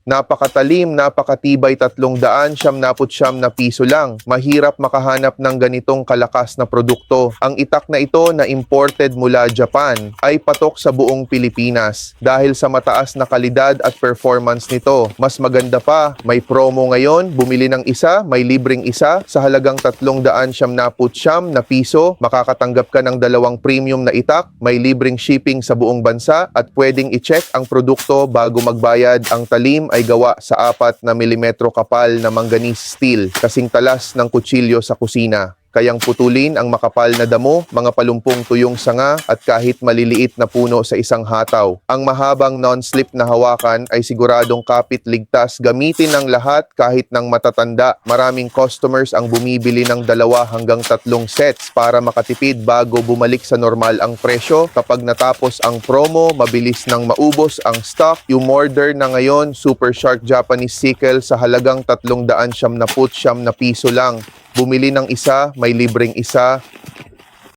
Napakatalim, napakatibay, 379 na piso lang. Mahirap makahanap ng ganitong kalakas na produkto. Ang itak na ito na imported mula Japan ay patok sa buong Pilipinas. Dahil sa mataas na kalidad at performance nito, mas maganda pa, may promo ngayon, bumili ng isa, may libreng isa sa halagang 379 na piso. Makakatanggap ka ng 2 premium na itak, may libreng shipping sa buong bansa at pwedeng i-check ang produkto bago magbayad. Ang talim ay gawa sa 4 na milimetro kapal na manganese steel, kasing talas ng kutsilyo sa kusina. Kayang putulin ang makapal na damo, mga palumpong tuyong sanga at kahit maliliit na puno sa isang hataw. Ang mahabang non-slip na hawakan ay siguradong kapit ligtas, gamitin ng lahat kahit ng matatanda. Maraming customers ang bumibili ng 2 hanggang 3 sets para makatipid bago bumalik sa normal ang presyo. Kapag natapos ang promo, mabilis nang maubos ang stock. Umorder na ngayon Super Shark Japanese Sickle sa halagang 379 na piso lang. Bumili ng isa, may libreng isa.